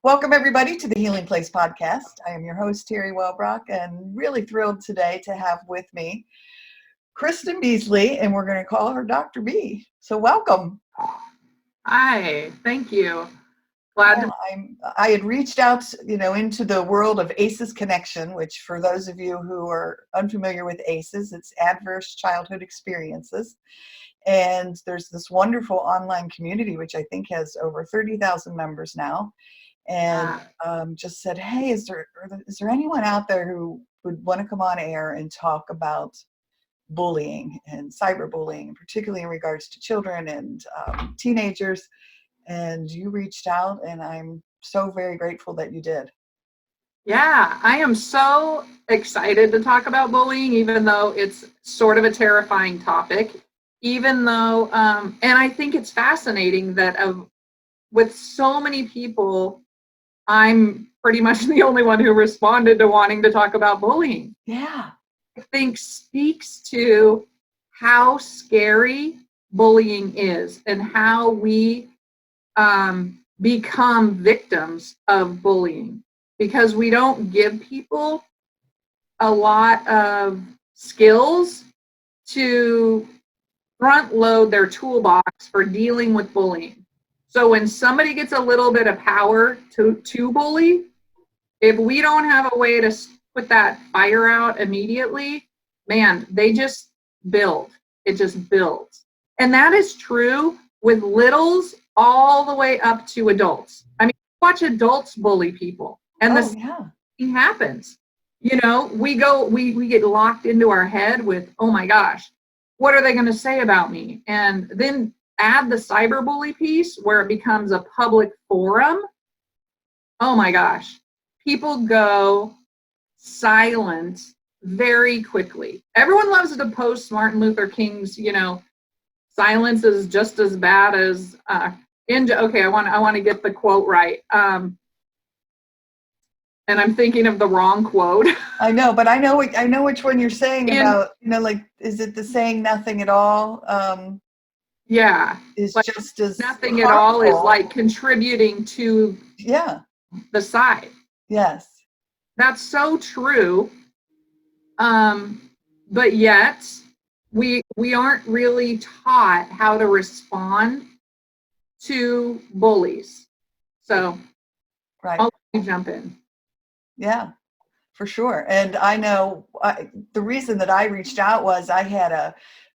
Welcome, everybody, to the Healing Place podcast. I am your host, Terry Wellbrock, and really thrilled today to have with me Kristin Beasley, and we're going to call her Dr. B. So welcome. Hi, thank you. Glad to. I had reached out, into the world of ACEs Connection, which for those of you who are unfamiliar with ACEs, it's Adverse Childhood Experiences. And there's this wonderful online community, which I think has over 30,000 members now. And just said, hey, is there anyone out there who would want to come on air and talk about bullying and cyberbullying, particularly in regards to children and teenagers? And you reached out, and I'm so very grateful that you did. Yeah, I am so excited to talk about bullying, even though it's sort of a terrifying topic, even though, and I think it's fascinating that with so many people, I'm pretty much the only one who responded to wanting to talk about bullying. Yeah. I think speaks to how scary bullying is and how we become victims of bullying, because we don't give people a lot of skills to front load their toolbox for dealing with bullying. So when somebody gets a little bit of power to bully, if we don't have a way to put that fire out immediately, man, they just build. It just builds. And that is true with littles all the way up to adults. I mean, watch adults bully people, and the same thing happens. We get locked into our head with, oh my gosh, what are they going to say about me? And then add the cyberbully piece where it becomes a public forum. Oh my gosh, people go silent very quickly. Everyone loves to post Martin Luther King's, silence is just as bad as okay, I want to get the quote right. And I'm thinking of the wrong quote. I know, but I know which one you're saying about, is it the saying nothing at all? Yeah. Is like just as nothing harmful. At all is like contributing to the side. Yes. That's so true. But yet we aren't really taught how to respond to bullies. So right. I'll let you jump in. Yeah, for sure. And I know the reason that I reached out was I had a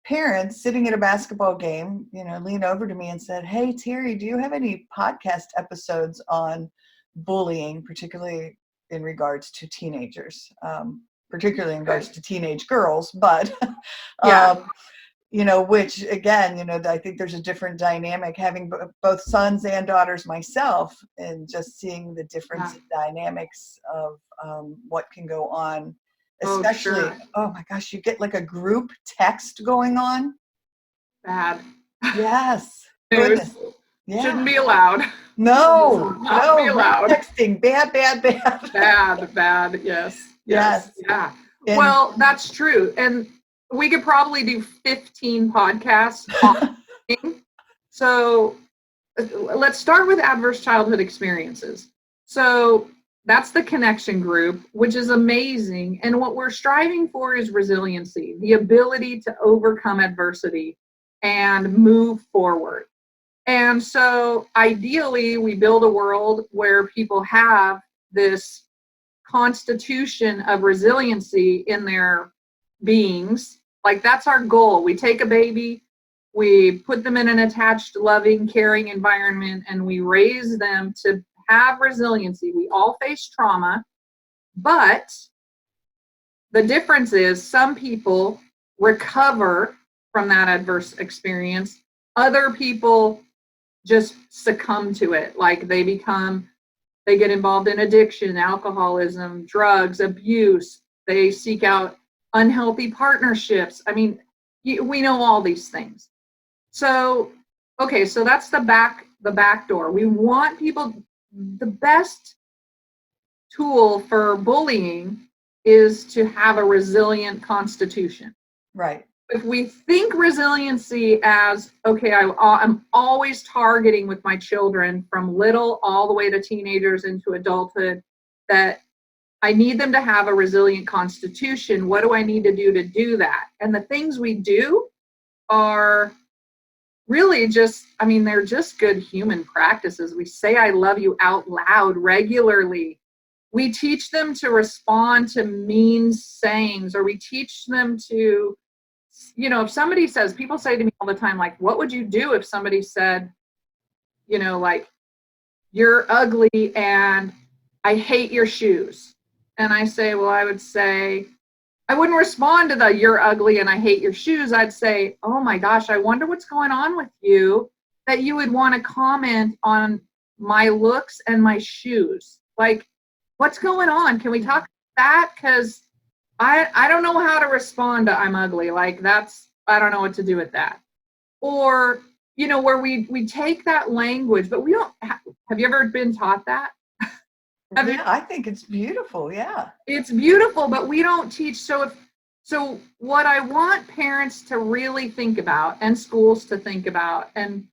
parent sitting at a basketball game, lean over to me and said, hey, Terry, do you have any podcast episodes on bullying, particularly in regards to teenagers, particularly in regards to teenage girls, but, which again, I think there's a different dynamic having both sons and daughters myself, and just seeing the difference in dynamics of what can go on. Especially, oh my gosh, you get like a group text going on. Bad. Yes. Goodness. Yeah. Shouldn't be allowed. No. Be allowed. Texting. Bad. Bad. Yes. Yeah. Well, that's true. And we could probably do 15 podcasts on So let's start with adverse childhood experiences. So that's the connection group, which is amazing. And what we're striving for is resiliency, the ability to overcome adversity and move forward. And so ideally, we build a world where people have this constitution of resiliency in their beings. Like, that's our goal. We take a baby, we put them in an attached, loving, caring environment, and we raise them to have resiliency. We all face trauma, but the difference is some people recover from that adverse experience. Other people just succumb to it. Like they get involved in addiction, alcoholism, drugs, abuse. They seek out unhealthy partnerships. I mean, we know all these things. So, okay, so that's the back door. We want people. The best tool for bullying is to have a resilient constitution. Right. if we think resiliency as, okay, I'm always targeting with my children from little all the way to teenagers into adulthood, that I need them to have a resilient constitution. What do I need to do that? And the things we do are really just, I mean, they're just good human practices. We say I love you out loud regularly. We teach them to respond to mean sayings, or we teach them to, you know, if somebody says, people say to me all the time, like, what would you do if somebody said, you know, like, you're ugly and I hate your shoes? And I say, well, I would say, I wouldn't respond to the you're ugly and I hate your shoes. I'd say, oh my gosh, I wonder what's going on with you that you would want to comment on my looks and my shoes. Like, what's going on? Can we talk about that? Because I don't know how to respond to I'm ugly. Like, that's, I don't know what to do with that. Or, you know, where we take that language, but we don't, have you ever been taught that? Yeah, I think it's beautiful. Yeah. It's beautiful, but we don't teach. So what I want parents to really think about, and schools to think about, and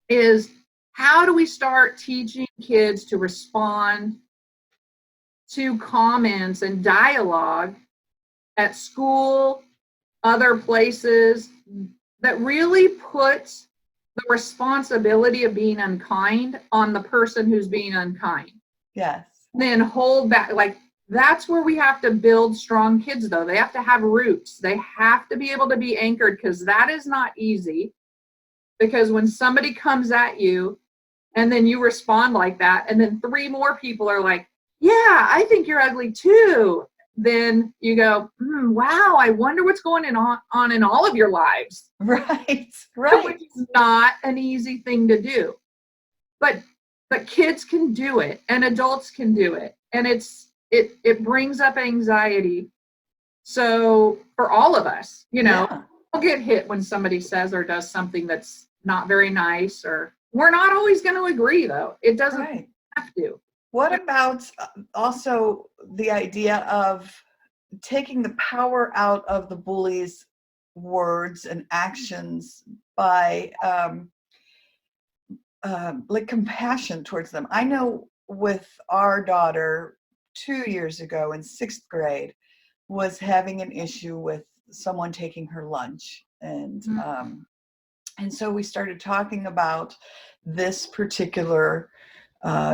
is, how do we start teaching kids to respond to comments and dialogue at school, other places, that really puts the responsibility of being unkind on the person who's being unkind. Yes. Then hold back. Like, that's where we have to build strong kids, though. They have to have roots. They have to be able to be anchored, because that is not easy. Because when somebody comes at you and then you respond like that, and then 3 more people are like, yeah, I think you're ugly too, then you go, wow, I wonder what's going on in all of your lives. Right. Which is not an easy thing to do. But kids can do it, and adults can do it. And it brings up anxiety. So for all of us, you know, we'll get hit when somebody says or does something that's not very nice, or we're not always going to agree, though. It doesn't have to. What about also the idea of taking the power out of the bully's words and actions by like compassion towards them? I know with our daughter 2 years ago in 6th grade was having an issue with someone taking her lunch, and so we started talking about this particular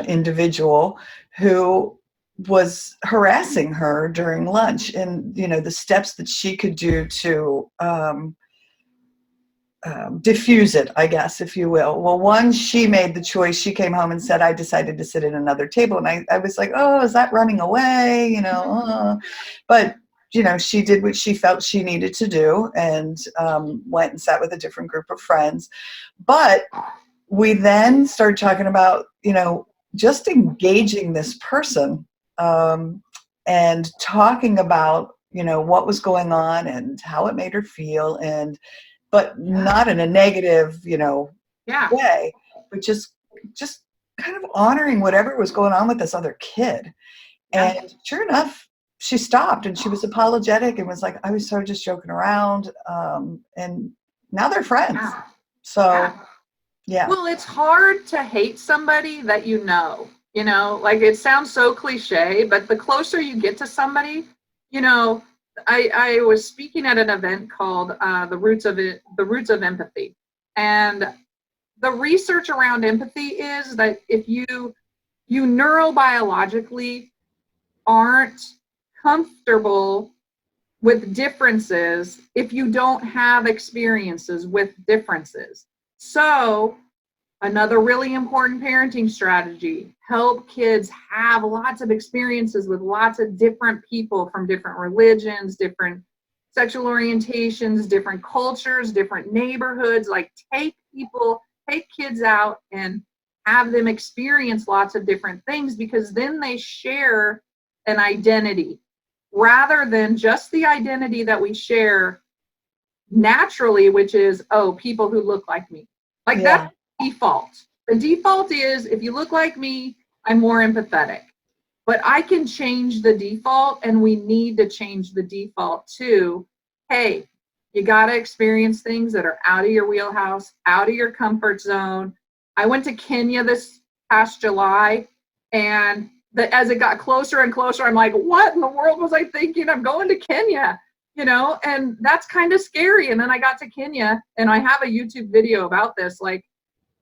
individual who was harassing her during lunch, and, you know, the steps that she could do to diffuse it, I guess, if you will. Well, one, she made the choice. She came home and said, I decided to sit at another table. And I was like, oh, is that running away? You know, but, you know, she did what she felt she needed to do, and went and sat with a different group of friends. But we then started talking about, you know, just engaging this person and talking about, you know, what was going on and how it made her feel, but not in a negative, you know, way, but just kind of honoring whatever was going on with this other kid. And sure enough, she stopped, and she was apologetic and was like, I was so just joking around. And now they're friends. So, yeah. Well, it's hard to hate somebody that you know, like, it sounds so cliche, but the closer you get to somebody, you know, I was speaking at an event called the Roots of Empathy. And the research around empathy is that if you neurobiologically aren't comfortable with differences, if you don't have experiences with differences. So another really important parenting strategy, help kids have lots of experiences with lots of different people from different religions, different sexual orientations, different cultures, different neighborhoods. Like, take kids out and have them experience lots of different things, because then they share an identity rather than just the identity that we share naturally, which is, oh, people who look like me. Like, that's default. The default is, if you look like me, I'm more empathetic. But I can change the default, and we need to change the default to, hey, You got to experience things that are out of your wheelhouse, out of your comfort zone. I went to Kenya this past July, and as it got closer and closer, I'm like, what in the world was I thinking? I'm going to Kenya, and that's kind of scary. And then I got to Kenya, and I have a YouTube video about this. Like,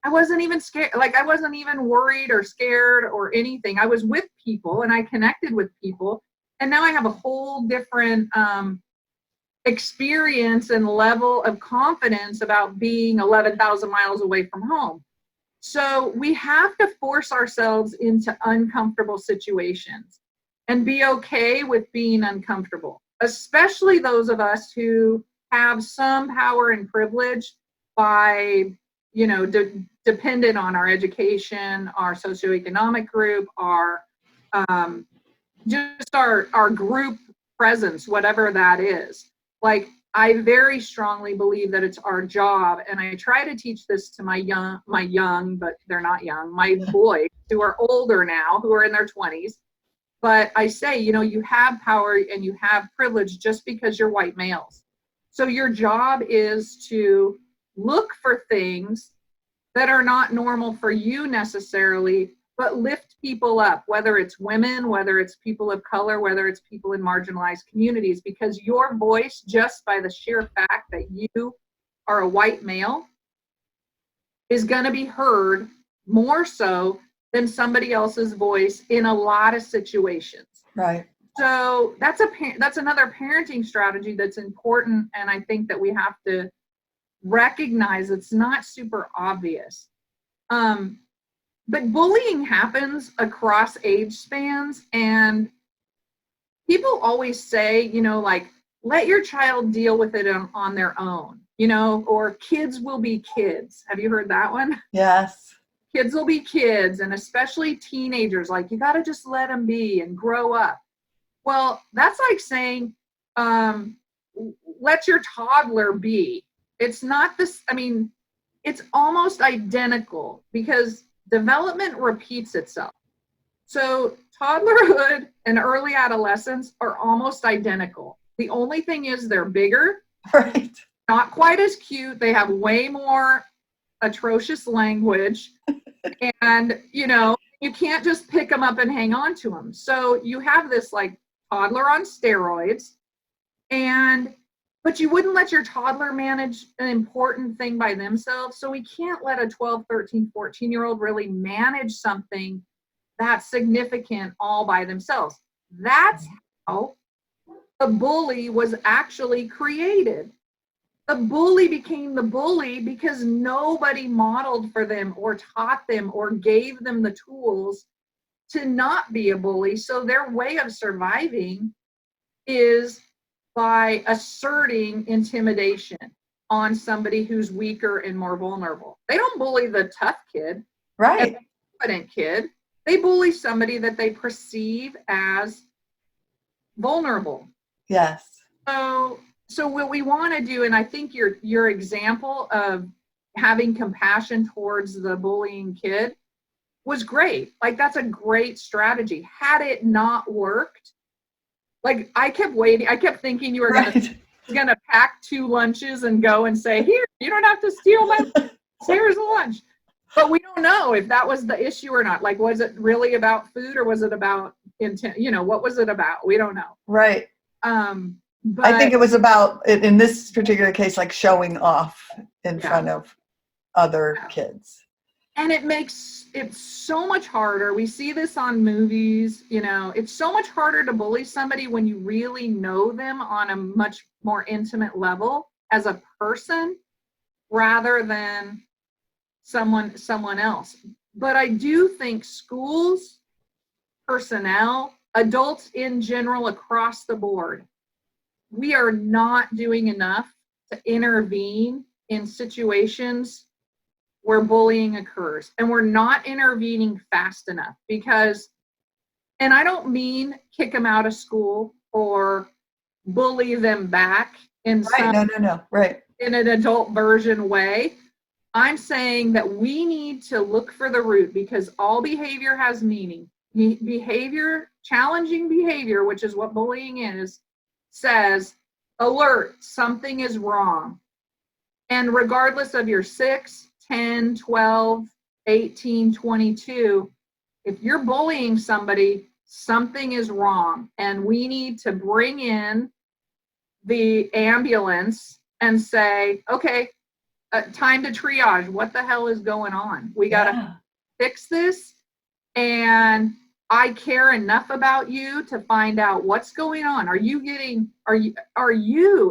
I wasn't even scared. Like, I wasn't even worried or scared or anything. I was with people and I connected with people. And now I have a whole different experience and level of confidence about being 11,000 miles away from home. So we have to force ourselves into uncomfortable situations and be okay with being uncomfortable, especially those of us who have some power and privilege by, dependent on our education, our socioeconomic group, our just our group presence, whatever that is. Like, I very strongly believe that it's our job, and I try to teach this to my young, but they're not young, my boys who are older now, who are in their 20s. But I say, you have power and you have privilege just because you're white males. So your job is to look for things that are not normal for you necessarily, but lift people up, whether it's women, whether it's people of color, whether it's people in marginalized communities, because your voice, just by the sheer fact that you are a white male, is going to be heard more so than somebody else's voice in a lot of situations. Right. So that's another parenting strategy that's important, and I think that we have to recognize it's not super obvious. But bullying happens across age spans, and people always say, like, let your child deal with it on their own, or kids will be kids. Have you heard that one? Yes. Kids will be kids, and especially teenagers, like, you got to just let them be and grow up. Well, that's like saying, let your toddler be. It's not this, it's almost identical, because development repeats itself. So toddlerhood and early adolescence are almost identical. The only thing is they're bigger, right? Not quite as cute. They have way more atrocious language, and you can't just pick them up and hang on to them. So you have this like toddler on steroids, but you wouldn't let your toddler manage an important thing by themselves. So we can't let a 12, 13, 14-year-old really manage something that's significant all by themselves. That's how the bully was actually created. The bully became the bully because nobody modeled for them or taught them or gave them the tools to not be a bully. So their way of surviving is by asserting intimidation on somebody who's weaker and more vulnerable. They don't bully the tough kid, right? The confident kid. They bully somebody that they perceive as vulnerable. Yes. So what we want to do, and I think your example of having compassion towards the bullying kid was great. Like, that's a great strategy. Had it not worked, like, I kept waiting. I kept thinking you were going to pack 2 lunches and go and say, here, you don't have to steal my lunch. Here's a lunch. But we don't know if that was the issue or not. Like, was it really about food, or was it about intent? What was it about? We don't know. Right. But I think it was about, in this particular case, like showing off in front of other kids. And it makes it so much harder. We see this on movies, it's so much harder to bully somebody when you really know them on a much more intimate level as a person rather than someone else. But I do think schools, personnel, adults in general across the board, we are not doing enough to intervene in situations where bullying occurs. And we're not intervening fast enough because, and I don't mean kick them out of school or bully them back in in an adult version way. I'm saying that we need to look for the root, because all behavior has meaning. Challenging behavior, which is what bullying is, says, alert, something is wrong. And regardless of your 6, 10, 12, 18, 22, if you're bullying somebody, something is wrong. And we need to bring in the ambulance and say, okay, time to triage. What the hell is going on? We got to fix this. And I care enough about you to find out what's going on. Are you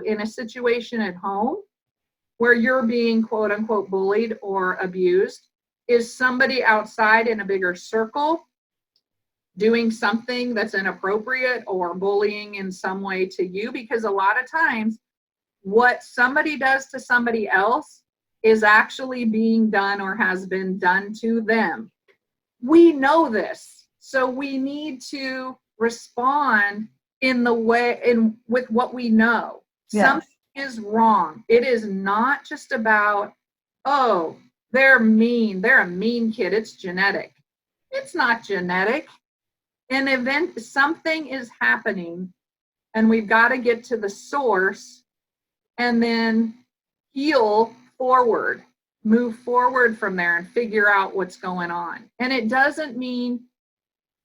in a situation at home where you're being quote unquote bullied or abused? Is somebody outside in a bigger circle doing something that's inappropriate or bullying in some way to you? Because a lot of times what somebody does to somebody else is actually being done or has been done to them. We know this, so we need to respond with what we know. Yes. Something is wrong. It is not just about, oh, they're mean. They're a mean kid. It's genetic. It's not genetic. Something is happening, and we've got to get to the source and then heal forward, move forward from there and figure out what's going on. And it doesn't mean,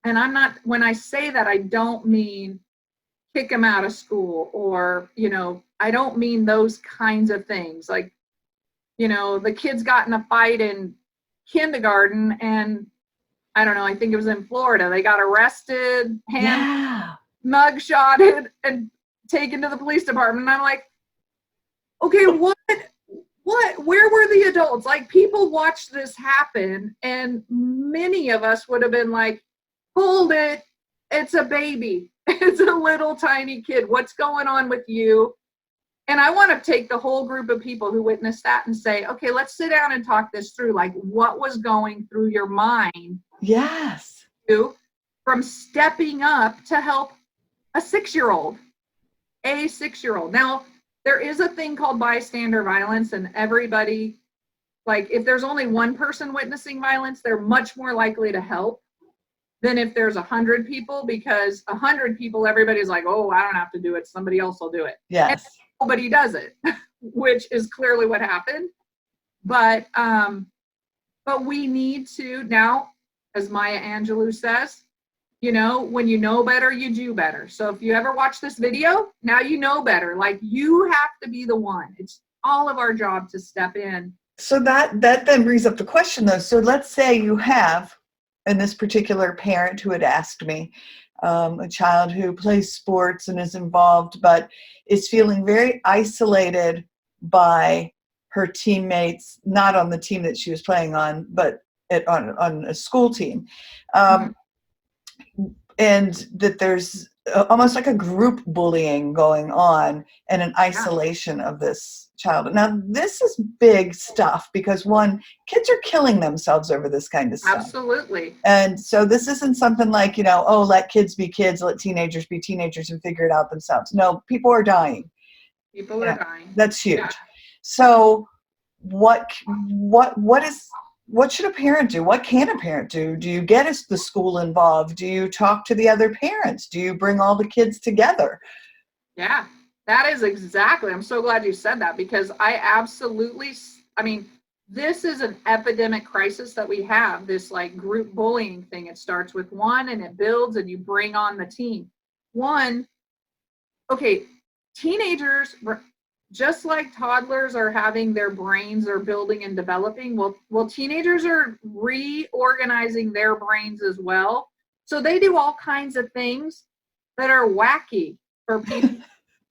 and when I say that, I don't mean kick them out of school or, I don't mean those kinds of things. Like, the kids got in a fight in kindergarten and I don't know, I think it was in Florida. They got arrested, mugshotted, and taken to the police department. And I'm like, okay, what, where were the adults? Like, people watched this happen, and many of us would have been like, hold it, it's a baby. It's a little tiny kid. What's going on with you? And I want to take the whole group of people who witnessed that and say, okay, let's sit down and talk this through. Like, what was going through your mind? Yes. From stepping up to help a 6-year-old. Now, there is a thing called bystander violence, and everybody, like, if there's only one person witnessing violence, they're much more likely to help than if there's 100 people, because 100 people, everybody's like, oh, I don't have to do it. Somebody else will do it. Yes. And nobody does it, which is clearly what happened. But we need to now, as Maya Angelou says, when you know better, you do better. So if you ever watch this video, now you know better. Like, you have to be the one. It's all of our job to step in. So that then brings up the question, though. So let's say you have, in this particular parent who had asked me, a child who plays sports and is involved, but is feeling very isolated by her teammates, not on the team that she was playing on, but on a school team. And that there's almost like a group bullying going on and an isolation of this child. Now, this is big stuff because, one, kids are killing themselves over this kind of stuff. Absolutely. And so this isn't something like, oh, let kids be kids, let teenagers be teenagers and figure it out themselves. No, people are dying. People are dying. That's huge. Yeah. So what should a parent do? What can a parent do? Do you get the school involved? Do you talk to the other parents? Do you bring all the kids together? Yeah, that is exactly. I'm so glad you said that, because this is an epidemic crisis that we have, this like group bullying thing. It starts with one and it builds and you bring on the team. Teenagers, just like toddlers are having their brains are building and developing, well, teenagers are reorganizing their brains as well. So they do all kinds of things that are wacky for people,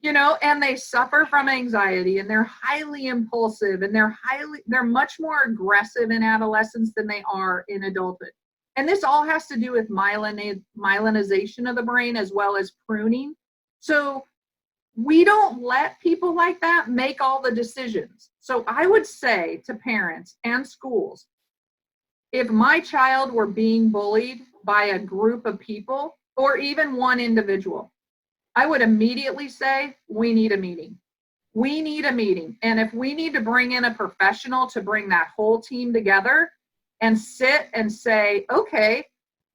and they suffer from anxiety, and they're highly impulsive, and they're much more aggressive in adolescence than they are in adulthood. And this all has to do with myelinization of the brain as well as pruning. So we don't let people like that make all the decisions. So I would say to parents and schools, if my child were being bullied by a group of people or even one individual, I would immediately say, we need a meeting. We need a meeting. And if we need to bring in a professional to bring that whole team together and sit and say, okay,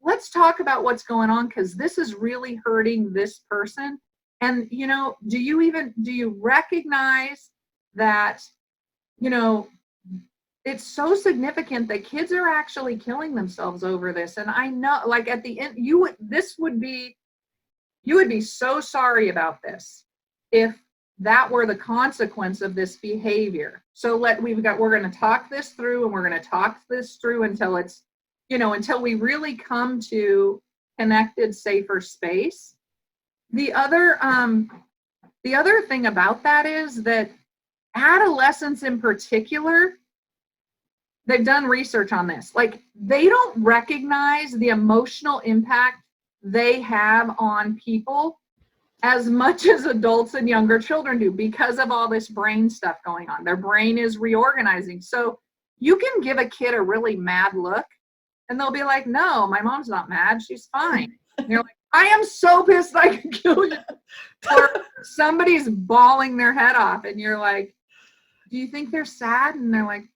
let's talk about what's going on, because this is really hurting this person. And, do you recognize that, it's so significant that kids are actually killing themselves over this. And I know, like, at the end, you would be so sorry about this if that were the consequence of this behavior. So we're going to talk this through, and we're going to talk this through until it's, until we really come to connected, safer space. The other thing about that is that adolescents in particular, they've done research on this. Like, they don't recognize the emotional impact they have on people as much as adults and younger children do, because of all this brain stuff going on. Their brain is reorganizing. So you can give a kid a really mad look and they'll be like, no, my mom's not mad. She's fine. And you're like, I am so pissed I could kill you. Or somebody's bawling their head off and you're like, do you think they're sad? And they're like,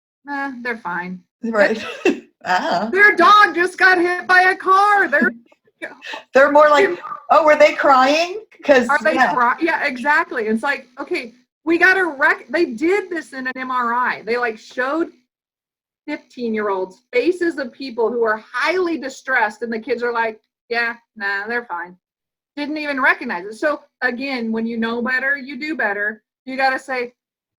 they're fine. Right. Their dog just got hit by a car. They're more like, oh, were they crying? Are they crying? Yeah, exactly. It's like, okay, we got to they did this in an MRI. They like showed 15-year-olds faces of people who are highly distressed, and the kids are like, yeah, nah, they're fine. Didn't even recognize it. So again, when you know better, you do better. You got to say,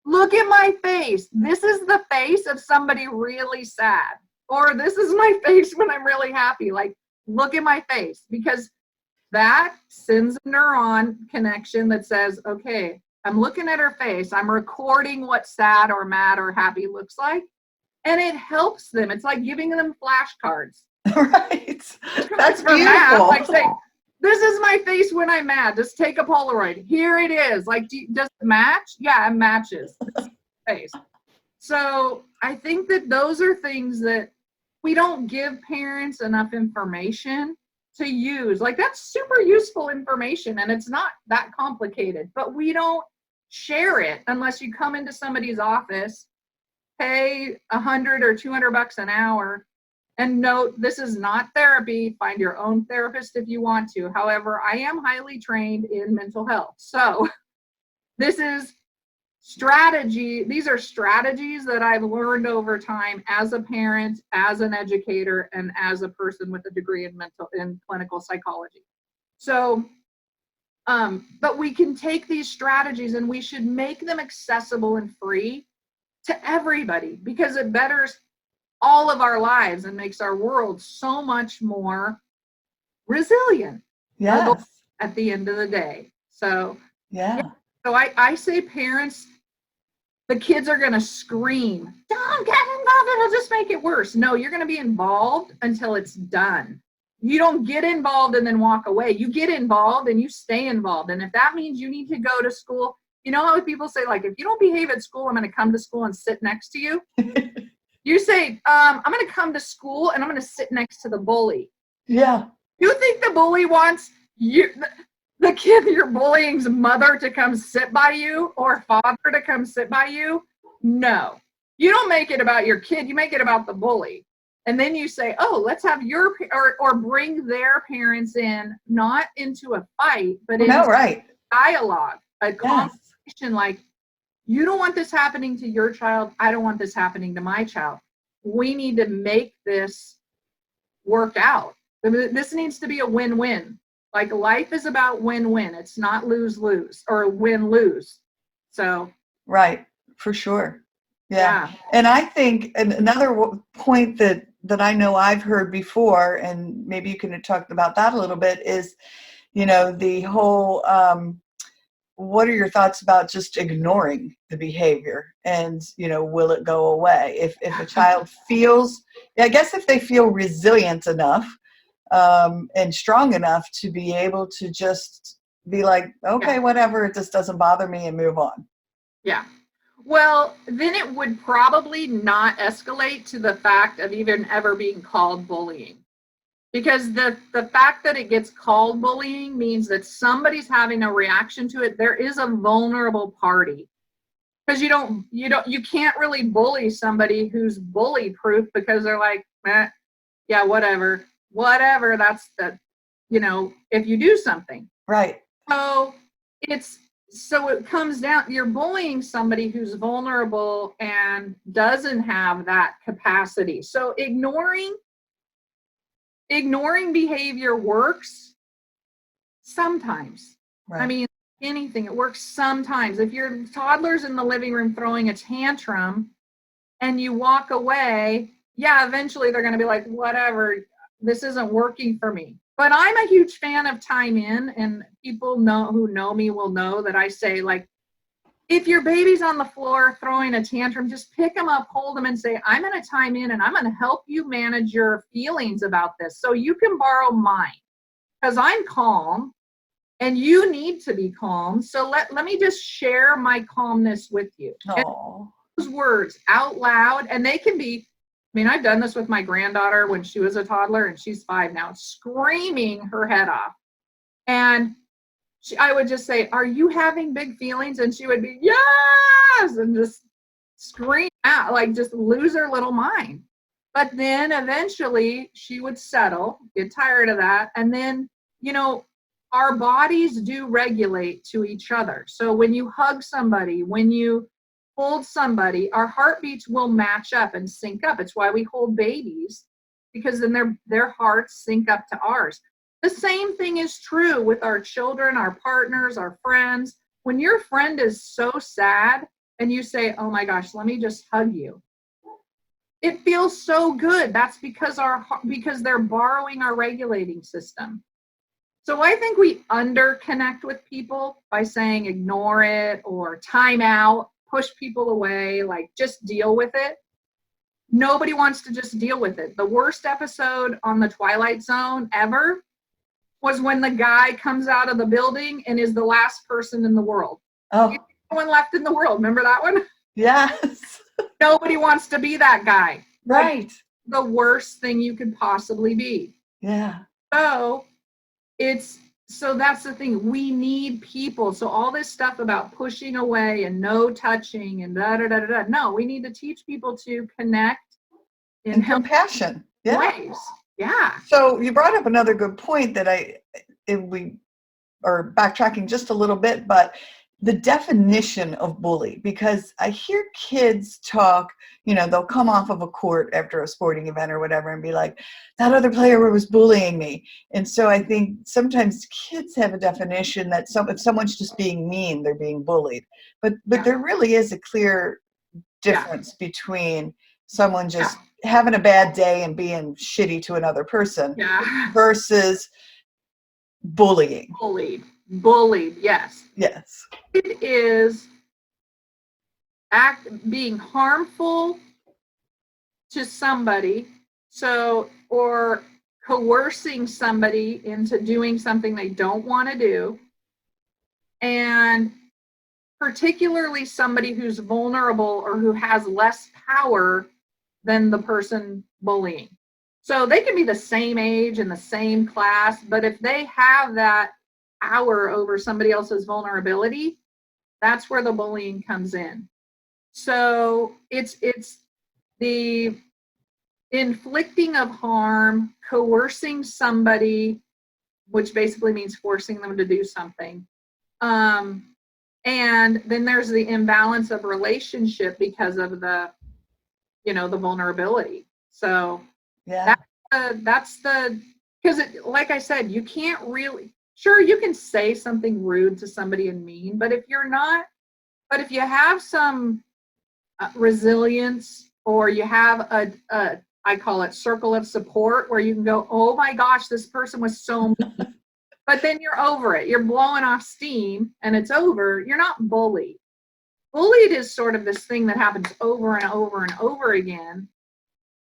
look at my face. This is the face of somebody really sad. Or this is my face when I'm really happy. Like, look at my face, because that sends a neuron connection that says, okay, I'm looking at her face. I'm recording what sad or mad or happy looks like. And it helps them. It's like giving them flashcards. Right. That's beautiful. Mad, like saying, this is my face when I'm mad. Just take a Polaroid. Here it is. Like, does it match? Yeah, it matches. Face. So I think that those are things that we don't give parents enough information to use. Like, that's super useful information and it's not that complicated, but we don't share it unless you come into somebody's office, pay $100 or $200 an hour, and note, this is not therapy. Find your own therapist if you want to. However, I am highly trained in mental health. So this is strategy. These are strategies that I've learned over time as a parent, as an educator, and as a person with a degree in clinical psychology. So, but we can take these strategies and we should make them accessible and free to everybody, because it betters all of our lives and makes our world so much more resilient. Yes. At the end of the day. So, yeah. So I say parents, the kids are going to scream, don't get involved, it'll just make it worse. No, you're going to be involved until it's done. You don't get involved and then walk away. You get involved and you stay involved. And if that means you need to go to school, you know how people say, like, if you don't behave at school, I'm going to come to school and sit next to you. You say, I'm going to come to school and I'm going to sit next to the bully. Yeah. You think the bully wants you, the kid you're bullying's mother, to come sit by you, or father to come sit by you? No. You don't make it about your kid. You make it about the bully. And then you say, oh, let's have your, or bring their parents in, not into a fight, but into dialogue, a conversation. Like, you don't want this happening to your child. I don't want this happening to my child. We need to make this work out. This needs to be a win-win. Like, life is about win-win. It's not lose-lose or win-lose. So. Right. For sure. Yeah. And I think another point that I know I've heard before, and maybe you can talk about that a little bit, is, the whole, what are your thoughts about just ignoring the behavior, and, will it go away? If a child feels, I guess if they feel resilient enough and strong enough to be able to just be like, okay, whatever, it just doesn't bother me, and move on. Yeah. Well, then it would probably not escalate to the fact of even ever being called bullying. Because the fact that it gets called bullying means that somebody's having a reaction to it. There is a vulnerable party. Because you can't really bully somebody who's bully proof, because they're like, yeah, whatever, that's the, if you do something. Right. So so it comes down, you're bullying somebody who's vulnerable and doesn't have that capacity. So ignoring behavior works sometimes. Right. I mean, anything, it works sometimes. If your toddler's in the living room throwing a tantrum and you walk away, yeah, eventually they're going to be like, whatever, this isn't working for me. But I'm a huge fan of time in, and people who know me will know that I say, like, if your baby's on the floor throwing a tantrum, just pick them up, hold them, and say, I'm going to time in, and I'm going to help you manage your feelings about this. So you can borrow mine, because I'm calm, and you need to be calm. So let me just share my calmness with you. Those words out loud, and they can be, I mean, I've done this with my granddaughter when she was a toddler, and she's 5 now, screaming her head off. And I would just say, are you having big feelings? And she would be, yes, and just scream out, like just lose her little mind. But then eventually she would settle, get tired of that. And then, our bodies do regulate to each other. So when you hug somebody, when you hold somebody, our heartbeats will match up and sync up. It's why we hold babies, because then their hearts sync up to ours. The same thing is true with our children, our partners, our friends. When your friend is so sad and you say, oh my gosh, let me just hug you, it feels so good. That's because they're borrowing our regulating system. So I think we underconnect with people by saying ignore it or time out, push people away, like just deal with it. Nobody wants to just deal with it. The worst episode on The Twilight Zone ever was when the guy comes out of the building and is the last person in the world. Oh. He's no one left in the world. Remember that one? Yes. Nobody wants to be that guy. Right. Like, the worst thing you could possibly be. Yeah. So that's the thing. We need people. So all this stuff about pushing away and no touching and da-da-da-da-da. No, we need to teach people to connect in compassion. Yeah. ways. Yeah. So you brought up another good point that we are backtracking just a little bit, but the definition of bully, because I hear kids talk, they'll come off of a court after a sporting event or whatever and be like, that other player was bullying me. And so I think sometimes kids have a definition that if someone's just being mean, they're being bullied. But there really is a clear difference between someone just having a bad day and being shitty to another person versus bullying. Bullied, yes. Yes. It is being harmful to somebody, or coercing somebody into doing something they don't want to do, and particularly somebody who's vulnerable or who has less power than the person bullying. So they can be the same age in the same class, but if they have that power over somebody else's vulnerability, that's where the bullying comes in. So it's the inflicting of harm, coercing somebody, which basically means forcing them to do something. And then there's the imbalance of relationship because of the vulnerability. So that's because like I said, you can't really, sure, you can say something rude to somebody and mean, but if you have some resilience, or you have I call it circle of support, where you can go, oh my gosh, this person was so mean. But then you're over it. You're blowing off steam and it's over. You're not bullied. Bullied is sort of this thing that happens over and over and over again.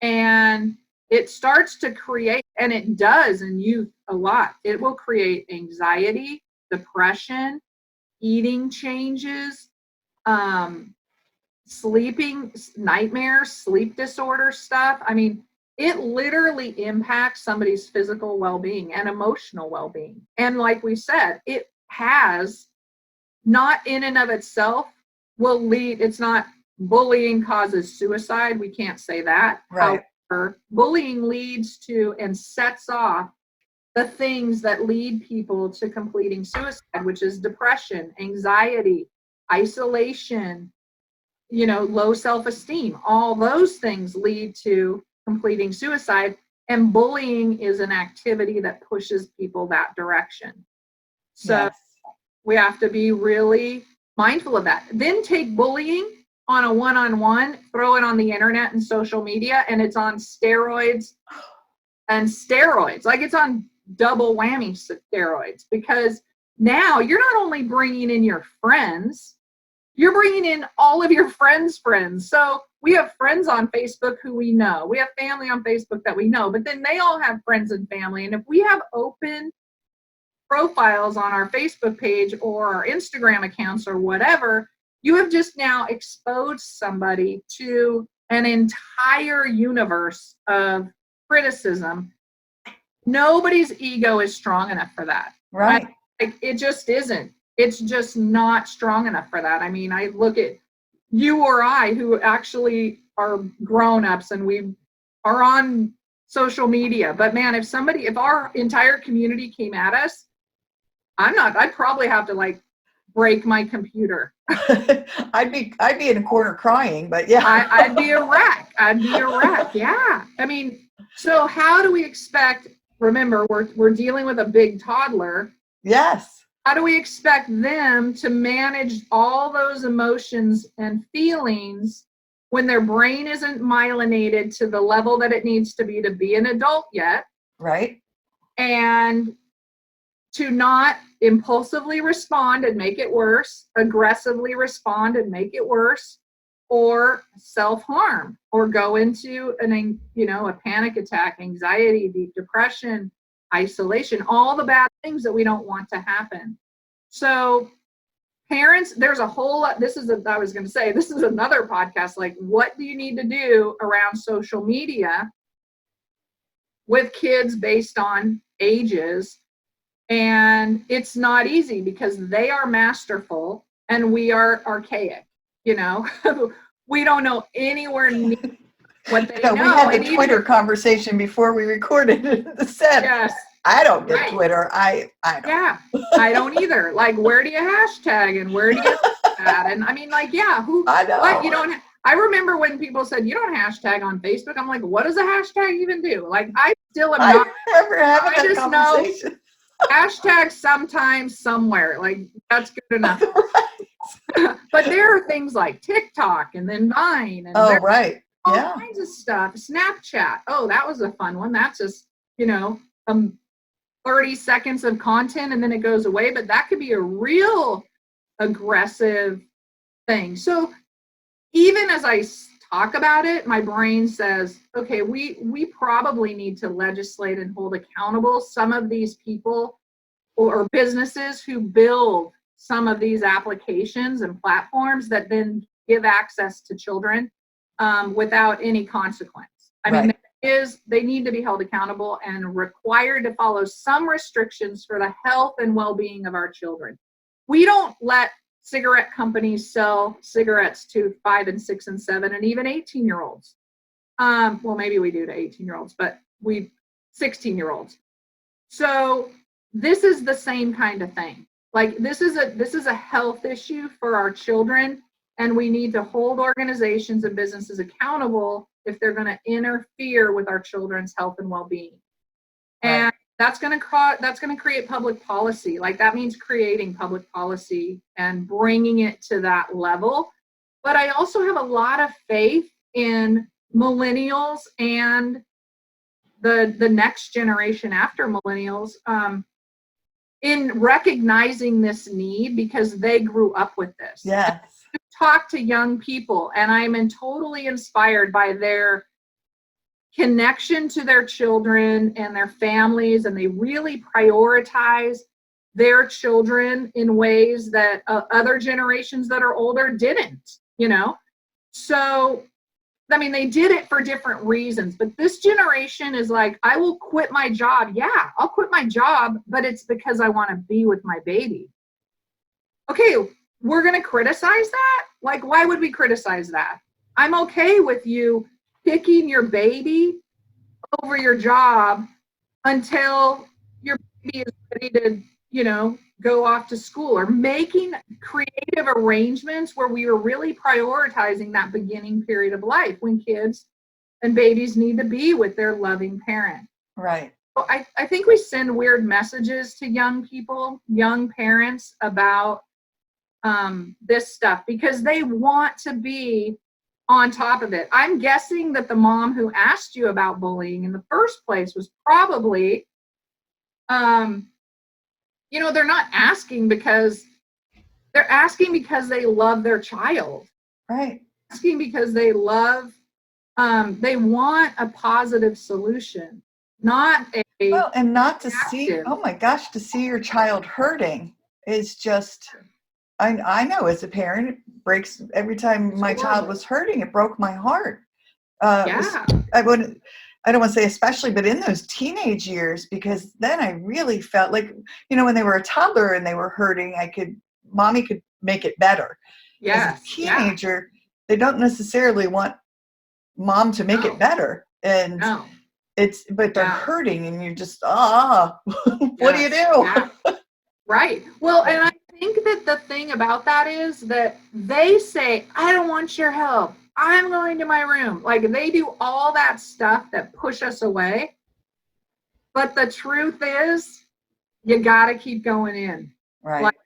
And it starts to create, and it does in youth a lot. It will create anxiety, depression, eating changes, sleeping, nightmares, sleep disorder stuff. I mean, it literally impacts somebody's physical well-being and emotional well-being. And like we said, it has, not in and of itself, will lead, it's not bullying causes suicide. We can't say that. Right. However, bullying leads to and sets off the things that lead people to completing suicide, which is depression, anxiety, isolation, low self-esteem. All those things lead to completing suicide, and bullying is an activity that pushes people that direction. So Yes. we have to be really mindful of that. Then take bullying on a one-on-one, throw it on the internet and social media, and it's on steroids and steroids. Like, it's on double whammy steroids, because now you're not only bringing in your friends, you're bringing in all of your friends' friends. So we have friends on Facebook who we know. We have family on Facebook that we know, but then they all have friends and family. And if we have open profiles on our Facebook page or our Instagram accounts or whatever, you have just now exposed somebody to an entire universe of criticism. Nobody's ego is strong enough for that. Right. It just isn't. It's just not strong enough for that. I mean, I look at you or I, who actually are grown-ups and we are on social media. But man, if our entire community came at us, I'd probably have to break my computer. I'd be in a corner crying, but yeah. I'd be a wreck. Yeah. I mean, so how do we expect, remember, we're dealing with a big toddler. Yes. How do we expect them to manage all those emotions and feelings when their brain isn't myelinated to the level that it needs to be an adult yet? Right. And to not impulsively respond and make it worse, aggressively respond and make it worse, or self-harm, or go into a panic attack, anxiety, deep depression, isolation, all the bad things that we don't want to happen. So parents, there's a whole lot, this is another podcast, like, what do you need to do around social media with kids based on ages? And it's not easy, because they are masterful and we are archaic. We don't know anywhere near what they know. We had the Twitter conversation before we recorded the set. Yes. I don't get Twitter. I don't. Yeah, I don't either. Like, where do you hashtag and where do you that? And I mean, who? I know. What, you don't? I remember when people said you don't hashtag on Facebook. I'm like, what does a hashtag even do? Like, I still am not. I remember having that conversation. Know hashtag sometimes somewhere. Like, that's good enough. Right. But there are things like TikTok and then Vine and right. All kinds of stuff. Snapchat. Oh, that was a fun one. That's just 30 seconds of content and then it goes away, but that could be a real aggressive thing. So even as I talk about it, my brain says, okay, we probably need to legislate and hold accountable some of these people or businesses who build some of these applications and platforms that then give access to children without any consequence. I mean, they need to be held accountable and required to follow some restrictions for the health and well-being of our children. We don't let cigarette companies sell cigarettes to 5 and 6 and 7 and even 18-year-olds. Well, maybe we do to 18-year-olds, but 16-year-olds. So this is the same kind of thing. Like, this is a health issue for our children, and we need to hold organizations and businesses accountable if they're going to interfere with our children's health and well-being. And that's going to create public policy. Like, that means creating public policy and bringing it to that level. But I also have a lot of faith in millennials and the next generation after millennials in recognizing this need, because they grew up with this. Yes. Talk to young people, and I'm totally inspired by their connection to their children and their families, and they really prioritize their children in ways that other generations that are older didn't, So, I mean, they did it for different reasons, but this generation is like, I will quit my job. Yeah, I'll quit my job, but it's because I want to be with my baby. Okay, we're going to criticize that? Like, why would we criticize that? I'm okay with you picking your baby over your job until your baby is ready to, go off to school, or making creative arrangements where we are really prioritizing that beginning period of life when kids and babies need to be with their loving parent. Right. So I think we send weird messages to young people, young parents about this stuff because they want to be on top of it. I'm guessing that the mom who asked you about bullying in the first place was probably, they're not asking because they're asking because they love their child. Right. Asking because they love, they want a positive solution, not a. Well, and not to see, oh my gosh, to see your child hurting is just, I know as a parent, it breaks every time my child was hurting, it broke my heart. I don't want to say especially, but in those teenage years, because then I really felt like, when they were a toddler and they were hurting, mommy could make it better. Yes. As a teenager, they don't necessarily want mom to make it better. And but they're hurting and you're just, what do you do? Yeah. Right. Well, and I think that the thing about that is that they say, I don't want your help. I'm going to my room. Like they do all that stuff that push us away. But the truth is, you got to keep going in. Right. Like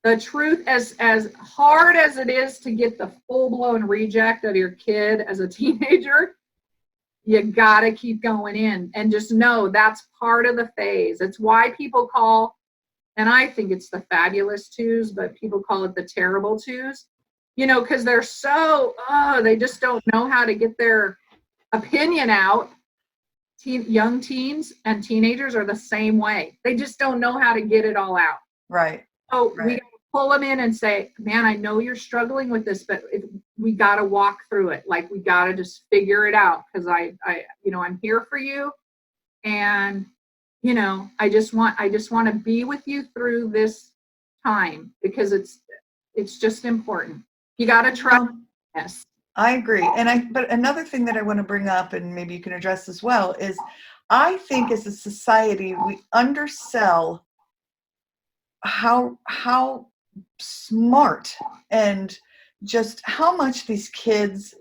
the truth, as hard as it is to get the full-blown reject of your kid as a teenager, you got to keep going in and just know that's part of the phase. It's why people call, and I think it's the fabulous twos, but people call it the terrible twos, because they're so, they just don't know how to get their opinion out. Young teens and teenagers are the same way. They just don't know how to get it all out. Right. So we pull them in and say, man, I know you're struggling with this, but we got to walk through it. Like we got to just figure it out because I'm here for you. And, I just want to be with you through this time because it's just important. You got to trust us. I agree. But another thing that I want to bring up, and maybe you can address as well, is I think as a society, we undersell how smart and just how much these kids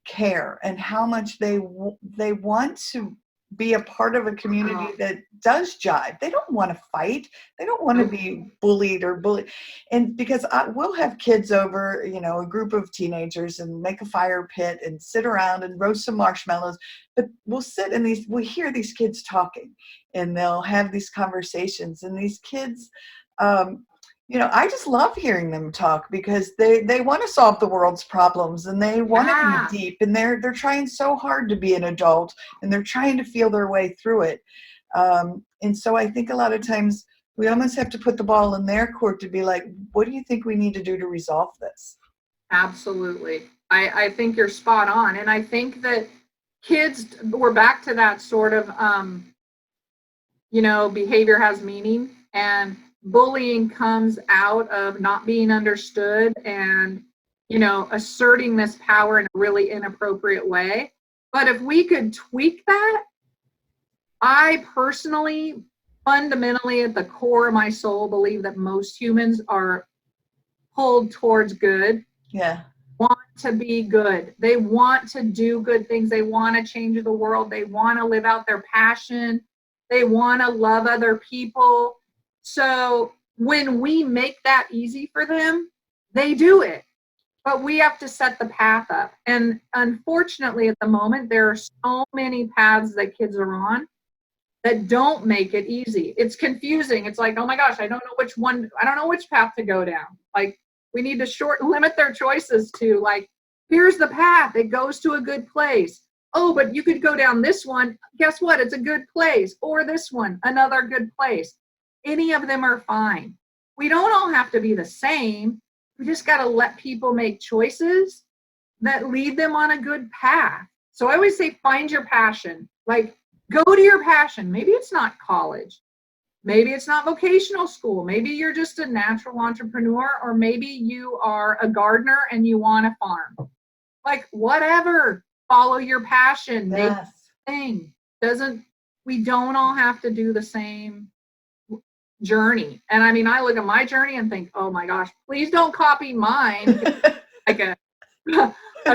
care and how much they want to be a part of a community that does jive. They don't want to fight. They don't want to be bullied. And because we'll have kids over, a group of teenagers and make a fire pit and sit around and roast some marshmallows. But we'll sit and we hear these kids talking and they'll have these conversations and these kids, I just love hearing them talk because they want to solve the world's problems and they want to be deep and they're trying so hard to be an adult and they're trying to feel their way through it. And so I think a lot of times we almost have to put the ball in their court to be like, what do you think we need to do to resolve this? Absolutely. I think you're spot on. And I think that kids, we're back to that sort of, behavior has meaning, and bullying comes out of not being understood and, asserting this power in a really inappropriate way. But if we could tweak that, I personally, fundamentally at the core of my soul, believe that most humans are pulled towards good. Yeah. Want to be good. They want to do good things. They want to change the world. They want to live out their passion. They want to love other people. So when we make that easy for them, they do it. But we have to set the path up. And unfortunately, at the moment, there are so many paths that kids are on that don't make it easy. It's confusing. It's like, oh my gosh, I don't know which one, I don't know which path to go down. Like, we need to limit their choices to, like, here's the path. It goes to a good place. Oh, but you could go down this one. Guess what? It's a good place. Or this one, another good place. Any of them are fine. We don't all have to be the same. We just got to let people make choices that lead them on a good path. So I always say, find your passion. Like, go to your passion. Maybe it's not college. Maybe it's not vocational school. Maybe you're just a natural entrepreneur, or maybe you are a gardener and you want to farm. Like, whatever. Follow your passion. Yes. Make thing. We don't all have to do the same. journey. And I mean, I look at my journey and think, oh my gosh, please don't copy mine. Like a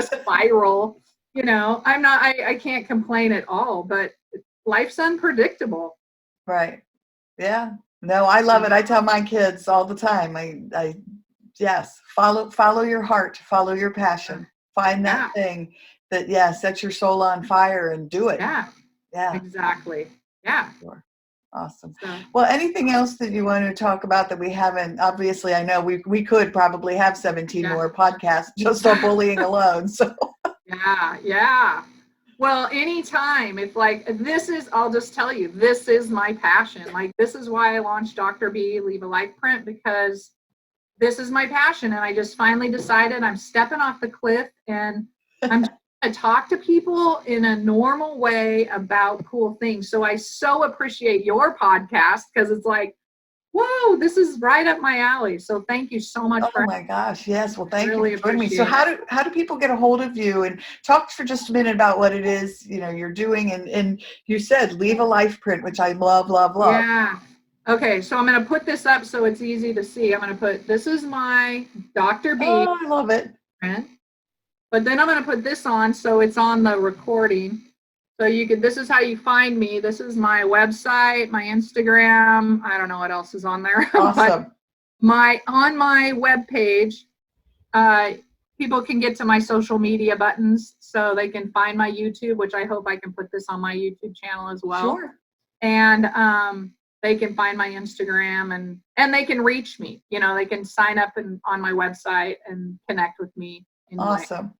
spiral, I can't complain at all, but life's unpredictable. Right. Yeah. No, I love it. I tell my kids all the time, yes, follow your heart, follow your passion, find that thing that, sets your soul on fire and do it. Yeah. Yeah. Exactly. Yeah. Sure. Awesome. Well, anything else that you want to talk about that we haven't? Obviously, I know we could probably have 17 more podcasts just on bullying alone. So. Yeah. Well, anytime, if I'll just tell you, this is my passion. Like, this is why I launched Dr. B, Leave a Life Print, because this is my passion. And I just finally decided I'm stepping off the cliff, and I'm to talk to people in a normal way about cool things. So I so appreciate your podcast, because it's like, whoa, this is right up my alley. So thank you so much. Oh my gosh. Yes. Well, thank you for joining me. So how do people get a hold of you? And talk for just a minute about what it is, you're doing. And you said Leave a Life Print, which I love. Yeah. Okay. So I'm going to put this up so it's easy to see. I'm going to put, this is my Dr. B. Oh, I love it. Print. But then I'm going to put this on so it's on the recording. So this is how you find me. This is my website, my Instagram. I don't know what else is on there. Awesome. But on my webpage, people can get to my social media buttons, so they can find my YouTube, which I hope I can put this on my YouTube channel as well. Sure. And they can find my Instagram, and they can reach me. They can sign up on my website and connect with me. Awesome.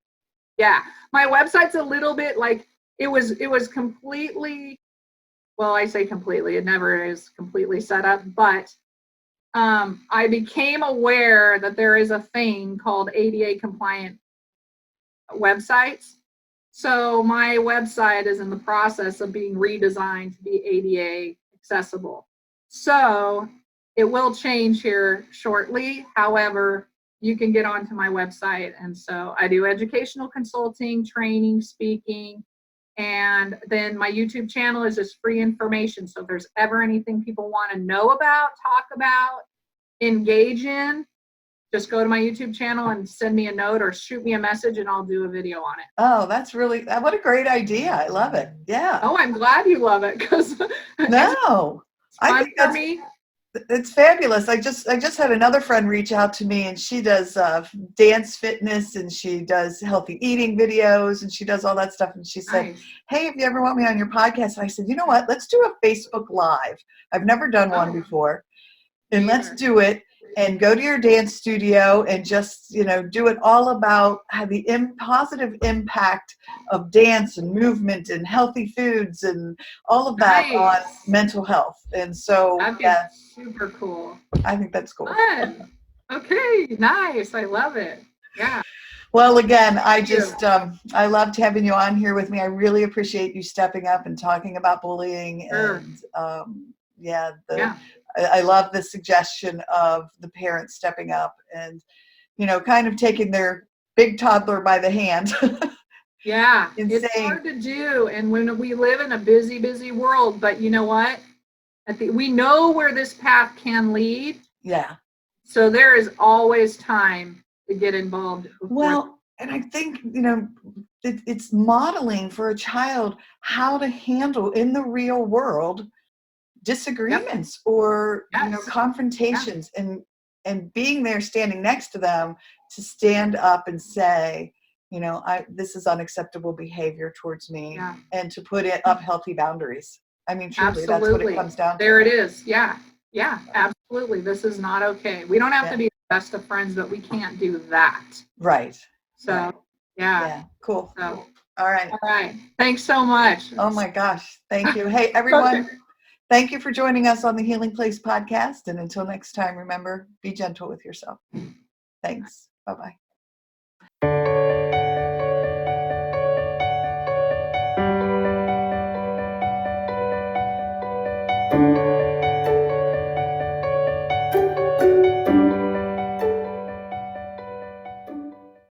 Yeah. My website's a little bit like, it was completely, well, I say completely, it never is completely set up, but I became aware that there is a thing called ADA compliant websites. So my website is in the process of being redesigned to be ADA accessible. So it will change here shortly. However, you can get onto my website. And so I do educational consulting, training, speaking. And then my YouTube channel is just free information. So if there's ever anything people want to know about, talk about, engage in, just go to my YouTube channel and send me a note or shoot me a message, and I'll do a video on it. Oh, that's really, what a great idea. I love it. Yeah. Oh, I'm glad you love it, because no, I think for me. It's fabulous. I just had another friend reach out to me, and she does dance fitness, and she does healthy eating videos, and she does all that stuff. And she said, Nice. Hey, if you ever want me on your podcast, and I said, you know what? Let's do a Facebook Live. I've never done one before. And let's do it, and go to your dance studio and just, do it all about how the positive impact of dance and movement and healthy foods and all of that on mental health. And so that's super cool. I think that's cool. Fun. Okay, nice. I love it. Yeah. Well, again, I loved having you on here with me. I really appreciate you stepping up and talking about bullying. Sure. And I love the suggestion of the parents stepping up and, kind of taking their big toddler by the hand. Yeah, it's hard to do. And when we live in a busy, busy world, but you know what? We know where this path can lead. Yeah. So there is always time to get involved. Well, and I think, it's modeling for a child how to handle in the real world disagreements or confrontations, and being there, standing next to them, to stand up and say, this is unacceptable behavior towards me, and to put up healthy boundaries. I mean, truly, that's what it comes down to. There it is. Yeah, absolutely. This is not okay. We don't have to be the best of friends, but we can't do that. Right. So, yeah. Cool. So, all right. Thanks so much. Oh my gosh. Thank you. Hey, everyone. Thank you for joining us on the Healing Place podcast. And until next time, remember, be gentle with yourself. Thanks. Bye-bye.